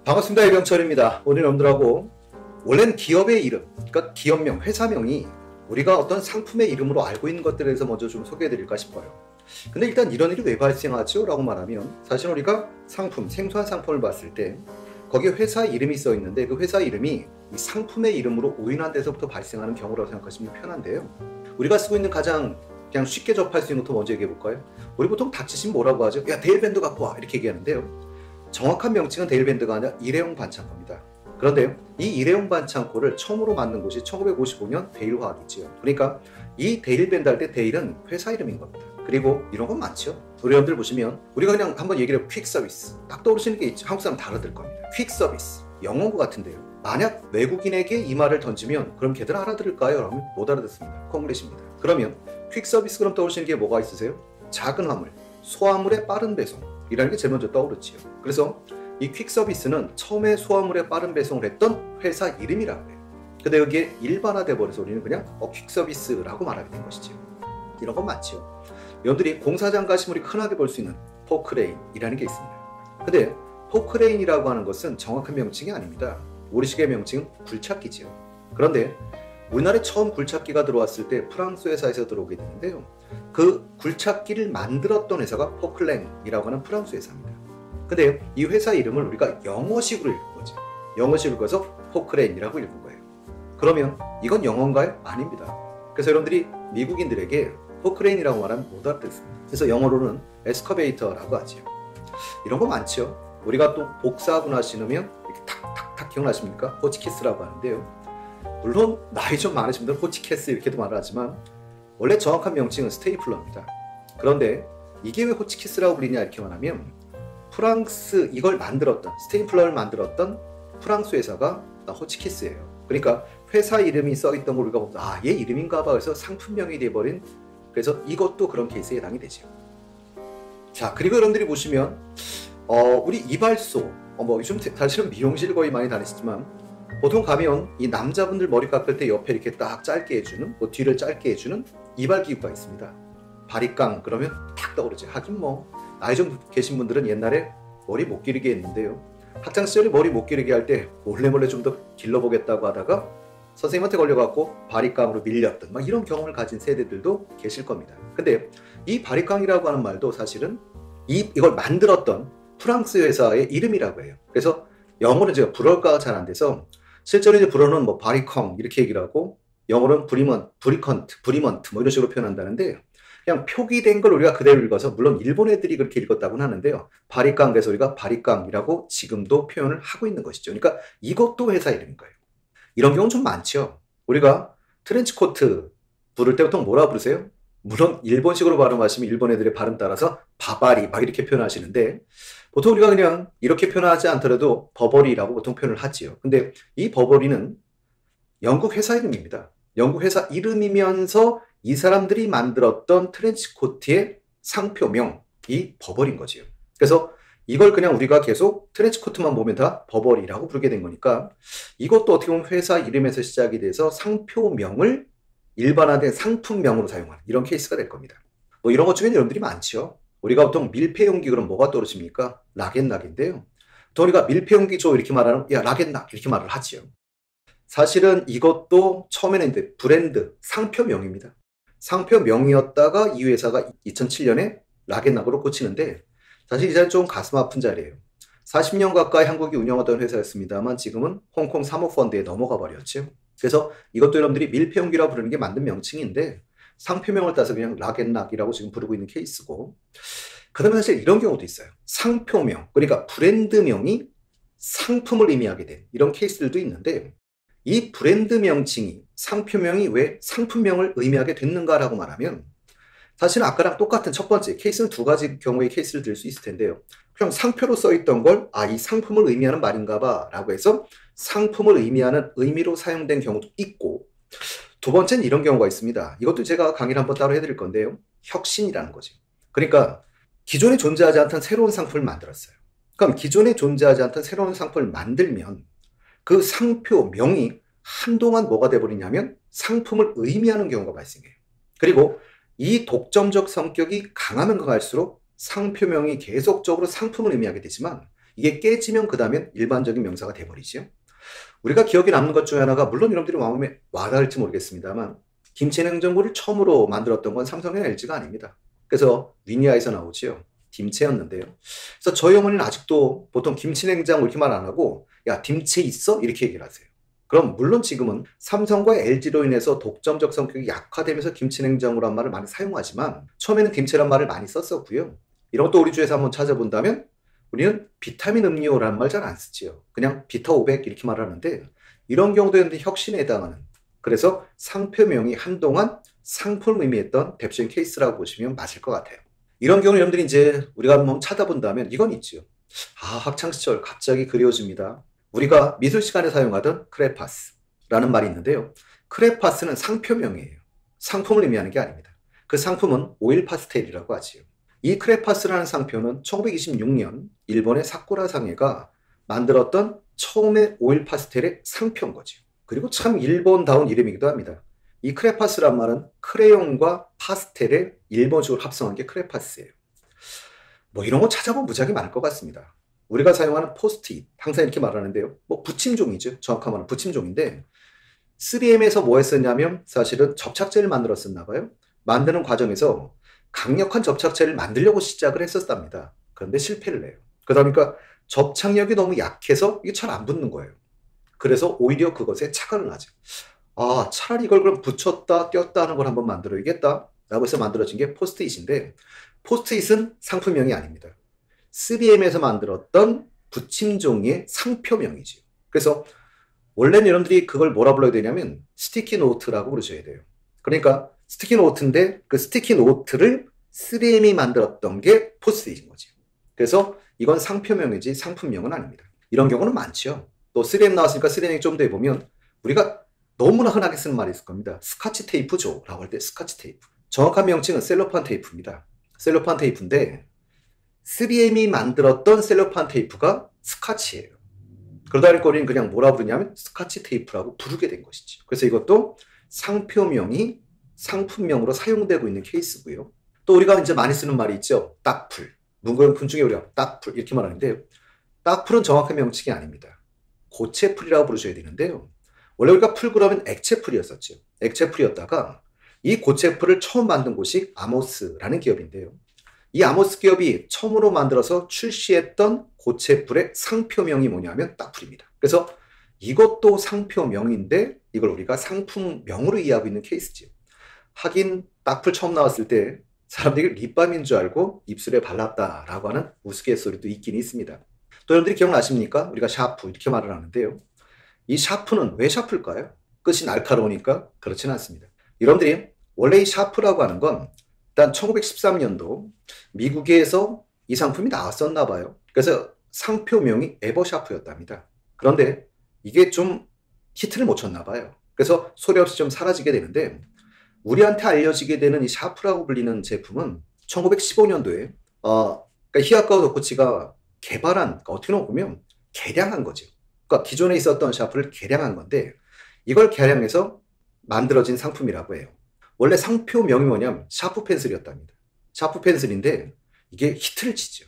반갑습니다. 이병철입니다. 오늘 여러분들하고 원래는 기업의 이름, 그러니까 기업명, 회사명이 우리가 어떤 상품의 이름으로 알고 있는 것들에 대해서 먼저 좀 소개해 드릴까 싶어요. 근데 일단 이런 일이 왜 발생하죠? 라고 말하면 사실 우리가 상품, 생소한 상품을 봤을 때 거기에 회사 이름이 써 있는데 그 회사 이름이 이 상품의 이름으로 오인한 데서부터 발생하는 경우라고 생각하시면 편한데요. 우리가 쓰고 있는 가장 그냥 쉽게 접할 수 있는 것부터 먼저 얘기해 볼까요? 우리 보통 닥치시면 뭐라고 하죠? 야, 데일밴드 갖고 와! 이렇게 얘기하는데요. 정확한 명칭은 데일밴드가 아니라 일회용 반창고입니다. 그런데 이 일회용 반창고를 처음으로 만든 곳이 1955년 데일화학이지요. 그러니까 이 데일밴드 할 때 데일은 회사 이름인 겁니다. 그리고 이런 건 많죠. 우리 여러분들 보시면 우리가 그냥 한번 얘기를 해보면 퀵 서비스 딱 떠오르시는 게 있죠. 한국 사람 다 알아들 겁니다. 퀵 서비스 영어인 것 같은데요. 만약 외국인에게 이 말을 던지면 그럼 걔들 알아들을까요? 그러면 못 알아듣습니다. 콩글리시입니다. 그러면 퀵 서비스 그럼 떠오르시는 게 뭐가 있으세요? 작은 화물, 소화물의 빠른 배송 이라는 게 제일 먼저 떠오르지요. 그래서 이 퀵 서비스는 처음에 소화물의 빠른 배송을 했던 회사 이름이라고 해요. 근데 여기에 일반화돼 버려서 우리는 그냥 퀵 서비스라고 말하게 된 것이죠. 이런 건 많죠. 여러분들이 공사장 가시면 우리 흔하게 볼 수 있는 포크레인이라는 게 있습니다. 근데 포크레인이라고 하는 것은 정확한 명칭이 아닙니다. 우리식의 명칭은 굴착기지요. 그런데 우리나라에 처음 굴착기가 들어왔을 때 프랑스 회사에서 들어오게 되는데요. 그 굴착기를 만들었던 회사가 포클랭이라고 하는 프랑스 회사입니다. 근데 이 회사 이름을 우리가 영어식으로 읽은 거죠. 영어식으로 읽어서 포크레인이라고 읽은 거예요. 그러면 이건 영어인가요? 아닙니다. 그래서 여러분들이 미국인들에게 포크레인이라고 말하면 못 알아듣습니다. 그래서 영어로는 에스커베이터라고 하죠. 이런 거 많죠. 우리가 또 복사하거나 신으면 이렇게 탁탁탁 기억나십니까? 호치키스라고 하는데요. 물론 나이 좀 많으신 분들은 호치키스 이렇게도 말하지만 원래 정확한 명칭은 스테이플러입니다. 그런데 이게 왜 호치키스라고 불리냐 이렇게 말하면 프랑스 이걸 만들었던 스테이플러를 만들었던 프랑스 회사가 호치키스예요. 그러니까 회사 이름이 써있던 걸 우리가 보면 얘 이름인가 봐 그래서 상품명이 돼버린 그래서 이것도 그런 케이스에 해당이 되죠. 자, 그리고 여러분들이 보시면 우리 이발소 요즘 사실은 미용실 거의 많이 다니시지만 보통 가면 이 남자분들 머리 깎을 때 옆에 이렇게 딱 짧게 해주는 뒤를 짧게 해주는 이발기구가 있습니다. 바리깡 그러면 탁 떠오르죠. 하긴 나이 좀 계신 분들은 옛날에 머리 못 기르게 했는데요. 학창시절에 머리 못 기르게 할 때 몰래 좀 더 길러보겠다고 하다가 선생님한테 걸려갖고 바리깡으로 밀렸던 이런 경험을 가진 세대들도 계실 겁니다. 근데 이 바리깡이라고 하는 말도 사실은 이걸 만들었던 프랑스 회사의 이름이라고 해요. 그래서 영어는 제가 불어가 잘 안 돼서 실제로 이제 불어는 바리컹 이렇게 얘기를 하고 영어로는 브리먼트 이런 식으로 표현한다는데 그냥 표기된 걸 우리가 그대로 읽어서 물론 일본 애들이 그렇게 읽었다고는 하는데요. 바리깡 그래서 우리가 바리깡이라고 지금도 표현을 하고 있는 것이죠. 그러니까 이것도 회사 이름인 거예요. 이런 경우는 좀 많죠. 우리가 트렌치코트 부를 때 보통 뭐라 부르세요? 물론 일본식으로 발음하시면 일본 애들의 발음 따라서 바바리 이렇게 표현하시는데 보통 우리가 그냥 이렇게 표현하지 않더라도 버버리라고 보통 표현을 하지요. 근데 이 버버리는 영국 회사 이름입니다. 영국 회사 이름이면서 이 사람들이 만들었던 트렌치코트의 상표명이 버버리인 거지요. 그래서 이걸 그냥 우리가 계속 트렌치코트만 보면 다 버버리라고 부르게 된 거니까 이것도 어떻게 보면 회사 이름에서 시작이 돼서 상표명을 일반화된 상품명으로 사용하는 이런 케이스가 될 겁니다. 이런 것 중에 여러분들이 많죠. 우리가 보통 밀폐용기 그럼 뭐가 떠오르십니까? 락앤락인데요. 또 우리가 밀폐용기 줘 이렇게 말하는 야 락앤락 이렇게 말을 하지요. 사실은 이것도 처음에는 이제 브랜드 상표명입니다. 상표명이었다가 이 회사가 2007년에 락앤락으로 고치는데 사실 이 자리는 좀 가슴 아픈 자리예요. 40년 가까이 한국이 운영하던 회사였습니다만 지금은 홍콩 사모펀드에 넘어가 버렸죠. 그래서 이것도 여러분들이 밀폐용기라고 부르는 게 맞는 명칭인데 상표명을 따서 그냥 락앤락이라고 지금 부르고 있는 케이스고 그 다음에 사실 이런 경우도 있어요. 상표명 그러니까 브랜드명이 상품을 의미하게 된 이런 케이스들도 있는데 이 브랜드 명칭이 상표명이 왜 상품명을 의미하게 됐는가라고 말하면 사실은 아까랑 똑같은 첫 번째 케이스는 두 가지 경우의 케이스를 들 수 있을 텐데요. 그냥 상표로 써있던 걸 이 상품을 의미하는 말인가 봐 라고 해서 상품을 의미하는 의미로 사용된 경우도 있고 두 번째는 이런 경우가 있습니다. 이것도 제가 강의를 한번 따로 해드릴 건데요. 혁신이라는 거죠. 그러니까 기존에 존재하지 않던 새로운 상품을 만들었어요. 그럼 기존에 존재하지 않던 새로운 상품을 만들면 그 상표명이 한동안 뭐가 돼버리냐면 상품을 의미하는 경우가 발생해요. 그리고 이 독점적 성격이 강하면 강할수록 상표명이 계속적으로 상품을 의미하게 되지만 이게 깨지면 그 다음엔 일반적인 명사가 돼버리죠. 우리가 기억에 남는 것 중에 하나가 물론 여러분들이 마음에 와닿을지 모르겠습니다만 김치냉장고를 처음으로 만들었던 건 삼성이나 LG가 아닙니다. 그래서 위니아에서 나오지요. 딤체였는데요. 그래서 저희 어머니는 아직도 보통 김치냉장고 이렇게 말 안 하고 야 딤체 있어? 이렇게 얘기를 하세요. 그럼 물론 지금은 삼성과 LG로 인해서 독점적 성격이 약화되면서 김치냉장고란 말을 많이 사용하지만 처음에는 딤체란 말을 많이 썼었고요. 이런 것도 우리 주에서 한번 찾아본다면 우리는 비타민 음료라는 말 잘 안 쓰지요. 그냥 비타 500 이렇게 말하는데 이런 경우도 혁신에 해당하는 그래서 상표명이 한동안 상품을 의미했던 대표적인 케이스라고 보시면 맞을 것 같아요. 이런 경우 여러분들이 이제 우리가 한번 찾아본다면 이건 있죠. 학창시절 갑자기 그리워집니다. 우리가 미술 시간에 사용하던 크레파스라는 말이 있는데요. 크레파스는 상표명이에요. 상품을 의미하는 게 아닙니다. 그 상품은 오일 파스텔이라고 하지요. 이 크레파스라는 상표는 1926년 일본의 사쿠라 상해가 만들었던 처음의 오일 파스텔의 상표인 거죠. 그리고 참 일본다운 이름이기도 합니다. 이 크레파스란 말은 크레용과 파스텔의 일본식으로 합성한 게 크레파스예요. 뭐 이런 거 찾아보면 무지하게 많을 것 같습니다. 우리가 사용하는 포스트잇 항상 이렇게 말하는데요. 뭐 붙임종이죠. 정확한 말은 붙임종인데 3M에서 뭐 했었냐면 사실은 접착제를 만들었었나 봐요. 만드는 과정에서 강력한 접착제를 만들려고 시작을 했었답니다. 그런데 실패를 해요. 그러다 보니까 접착력이 너무 약해서 이게 잘 안 붙는 거예요. 그래서 오히려 그것에 착안을 하죠. 차라리 이걸 그럼 붙였다 띄었다 하는 걸 한번 만들어야겠다 라고 해서 만들어진 게 포스트잇인데 포스트잇은 상품명이 아닙니다. 3M에서 만들었던 붙임종의 상표명이죠. 그래서 원래는 여러분들이 그걸 뭐라 불러야 되냐면 스티키 노트라고 부르셔야 돼요. 그러니까 스티키 노트인데 그 스티키 노트를 3M이 만들었던 게 포스트잇인 거죠. 그래서 이건 상표명이지 상품명은 아닙니다. 이런 경우는 많죠. 또 3M 나왔으니까 3M 좀 더 해보면 우리가 너무나 흔하게 쓰는 말이 있을 겁니다. 스카치 테이프 줘 라고 할 때 스카치 테이프. 정확한 명칭은 셀로판 테이프입니다. 셀로판 테이프인데 3M이 만들었던 셀로판 테이프가 스카치예요. 그러다 보니까 우리는 그냥 뭐라 부르냐면 스카치 테이프라고 부르게 된 것이죠. 그래서 이것도 상표명이 상품명으로 사용되고 있는 케이스고요. 또 우리가 이제 많이 쓰는 말이 있죠. 딱풀. 문구용품 중에 우리가 딱풀 이렇게 말하는데 딱풀은 정확한 명칭이 아닙니다. 고체풀이라고 부르셔야 되는데요. 원래 우리가 풀 그러면 액체풀이었었죠. 액체풀이었다가 이 고체풀을 처음 만든 곳이 아모스라는 기업인데요. 이 아모스 기업이 처음으로 만들어서 출시했던 고체풀의 상표명이 뭐냐면 딱풀입니다. 그래서 이것도 상표명인데 이걸 우리가 상품명으로 이해하고 있는 케이스죠. 하긴 딱풀 처음 나왔을 때 사람들이 립밤인 줄 알고 입술에 발랐다라고 하는 우스갯소리도 있긴 있습니다. 또 여러분들이 기억나십니까? 우리가 샤프 이렇게 말을 하는데요. 이 샤프는 왜 샤프일까요? 끝이 날카로우니까? 그렇지는 않습니다. 여러분들이 원래 이 샤프라고 하는 건 일단 1913년도 미국에서 이 상품이 나왔었나 봐요. 그래서 상표명이 에버샤프였답니다. 그런데 이게 좀 히트를 못 쳤나 봐요. 그래서 소리 없이 좀 사라지게 되는데 우리한테 알려지게 되는 이 샤프라고 불리는 제품은 1915년도에 그러니까 히아카와 도코치가 개발한, 그러니까 어떻게 보면 개량한 거죠. 그러니까 기존에 있었던 샤프를 개량한 건데 이걸 개량해서 만들어진 상품이라고 해요. 원래 상표명이 뭐냐면 샤프 펜슬이었답니다. 샤프 펜슬인데 이게 히트를 치죠.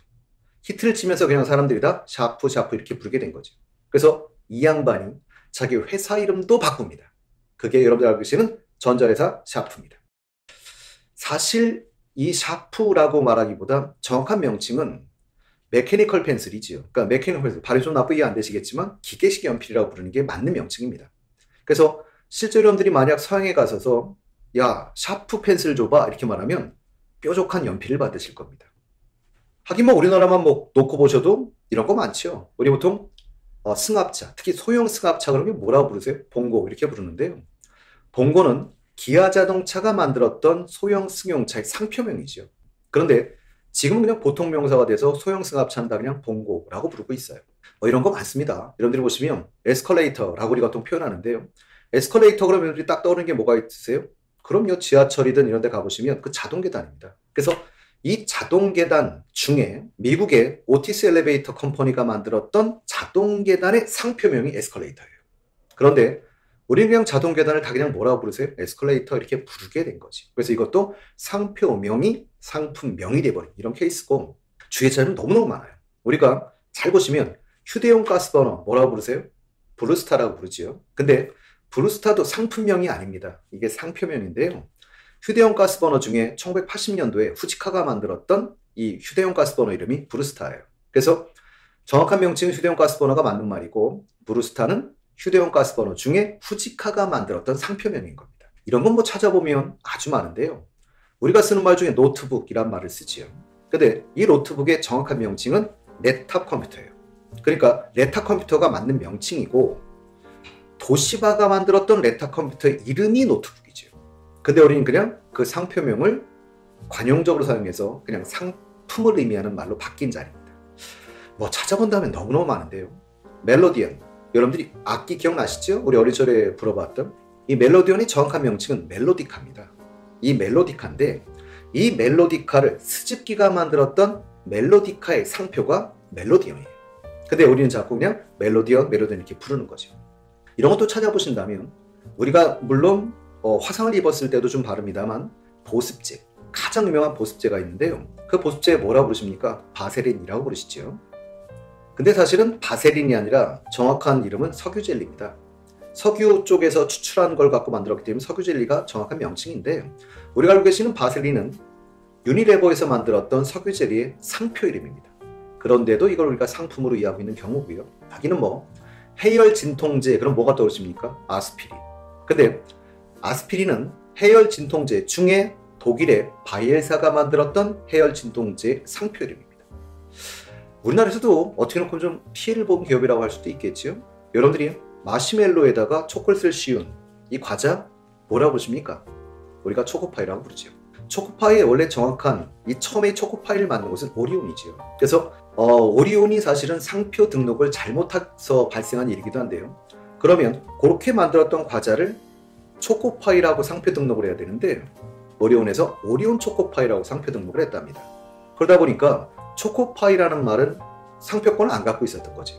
히트를 치면서 그냥 사람들이 다 샤프 샤프 이렇게 부르게 된 거죠. 그래서 이 양반이 자기 회사 이름도 바꿉니다. 그게 여러분들 알고 계시는 전자회사 샤프입니다. 사실 이 샤프라고 말하기보다 정확한 명칭은 메케니컬 펜슬이지요. 그러니까 메케니컬 펜슬, 발음이 좀 나쁘게 안 되시겠지만 기계식 연필이라고 부르는 게 맞는 명칭입니다. 그래서 실제로 여러분들이 만약 서양에 가셔서 야 샤프 펜슬 줘봐 이렇게 말하면 뾰족한 연필을 받으실 겁니다. 하긴 뭐 우리나라만 뭐 놓고 보셔도 이런 거 많죠. 우리 보통 승합차, 특히 소형 승합차 그러면 뭐라고 부르세요? 봉고 이렇게 부르는데요. 봉고는 기아 자동차가 만들었던 소형 승용차의 상표명이죠. 그런데 지금은 그냥 보통 명사가 돼서 소형 승합차는 다 그냥 봉고라고 부르고 있어요. 이런 거 많습니다. 여러분들이 보시면 에스컬레이터라고 우리가 보통 표현하는데요. 에스컬레이터 그러면 여러분들이 딱 떠오르는 게 뭐가 있으세요? 그럼요. 지하철이든 이런 데 가보시면 그 자동 계단입니다. 그래서 이 자동 계단 중에 미국의 오티스 엘리베이터 컴퍼니가 만들었던 자동 계단의 상표명이 에스컬레이터예요. 그런데 우리는 그냥 자동 계단을 다 그냥 뭐라고 부르세요? 에스컬레이터 이렇게 부르게 된 거지. 그래서 이것도 상표명이 상품명이 돼버린 이런 케이스고, 주의 차이는 너무너무 많아요. 우리가 잘 보시면 휴대용 가스버너 뭐라고 부르세요? 브루스타라고 부르지요. 근데 브루스타도 상품명이 아닙니다. 이게 상표명인데요. 휴대용 가스버너 중에 1980년도에 후지카가 만들었던 이 휴대용 가스버너 이름이 브루스타예요. 그래서 정확한 명칭은 휴대용 가스버너가 맞는 말이고, 브루스타는 휴대용 가스버너 중에 후지카가 만들었던 상표명인 겁니다. 이런 건 뭐 찾아보면 아주 많은데요. 우리가 쓰는 말 중에 노트북이란 말을 쓰지요. 근데 이 노트북의 정확한 명칭은 랩탑 컴퓨터예요. 그러니까 랩탑 컴퓨터가 맞는 명칭이고, 도시바가 만들었던 랩탑 컴퓨터의 이름이 노트북이죠. 근데 우리는 그냥 그 상표명을 관용적으로 사용해서 그냥 상품을 의미하는 말로 바뀐 자리입니다. 뭐 찾아본다면 너무너무 많은데요. 멜로디언, 여러분들이 악기 기억나시죠? 우리 어릴 적에 불어봤던 이 멜로디언의 정확한 명칭은 멜로디카입니다. 이 멜로디카인데, 이 멜로디카를 스즈키가 만들었던 멜로디카의 상표가 멜로디언이에요. 근데 우리는 자꾸 그냥 멜로디언 이렇게 부르는 거죠. 이런 것도 찾아보신다면, 우리가 물론 화상을 입었을 때도 좀 바릅니다만 보습제, 가장 유명한 보습제가 있는데요. 그 보습제 뭐라고 부르십니까? 바세린이라고 부르시죠. 근데 사실은 바세린이 아니라 정확한 이름은 석유젤리입니다. 석유 쪽에서 추출한 걸 갖고 만들었기 때문에 석유젤리가 정확한 명칭인데, 우리가 알고 계시는 바세린은 유니레버에서 만들었던 석유젤리의 상표 이름입니다. 그런데도 이걸 우리가 상품으로 이해하고 있는 경우고요. 하기는 뭐 해열 진통제, 그럼 뭐가 떠오르십니까? 아스피린. 근데 아스피린은 해열 진통제 중에 독일의 바이엘사가 만들었던 해열 진통제 상표 이름입니다. 우리나라에서도 어떻게 놓고 좀 피해를 본 기업이라고 할 수도 있겠지요. 여러분들이 마시멜로에다가 초콜릿을 씌운 이 과자 뭐라고 부르십니까? 우리가 초코파이라고 부르죠. 초코파이의 원래 정확한 이 처음에 초코파이를 만든 곳은 오리온이지요. 그래서 오리온이 사실은 상표 등록을 잘못해서 발생한 일이기도 한데요. 그러면 그렇게 만들었던 과자를 초코파이라고 상표 등록을 해야 되는데, 오리온에서 오리온 초코파이라고 상표 등록을 했답니다. 그러다 보니까 초코파이라는 말은 상표권을 안 갖고 있었던 거지.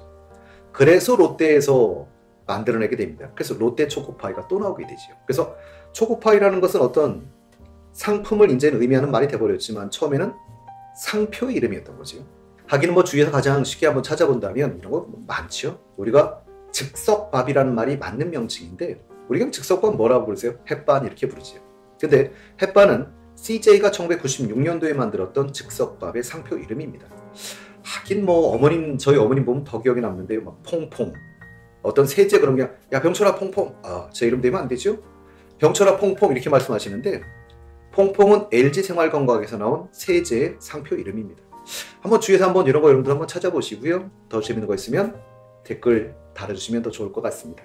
그래서 롯데에서 만들어내게 됩니다. 그래서 롯데 초코파이가 또 나오게 되죠. 그래서 초코파이라는 것은 어떤 상품을 이제는 의미하는 말이 돼버렸지만, 처음에는 상표 이름이었던 거죠. 하기는 뭐 주위에서 가장 쉽게 한번 찾아본다면 이런 거 많죠. 우리가 즉석밥이라는 말이 맞는 명칭인데, 우리가 즉석밥 뭐라고 부르세요? 햇반 이렇게 부르죠. 근데 햇반은 CJ가 1996년도에 만들었던 즉석밥의 상표 이름입니다. 하긴 뭐 저희 어머님 보면 더 기억에 남는데요. 막 퐁퐁, 어떤 세제 그런 게, 야 병철아 퐁퐁, 제 이름 되면 안 되죠? 병철아 퐁퐁 이렇게 말씀하시는데, 퐁퐁은 LG생활건강에서 나온 세제의 상표 이름입니다. 한번 주위에서 한번 이런 거 여러분들 한번 찾아보시고요. 더 재밌는 거 있으면 댓글 달아주시면 더 좋을 것 같습니다.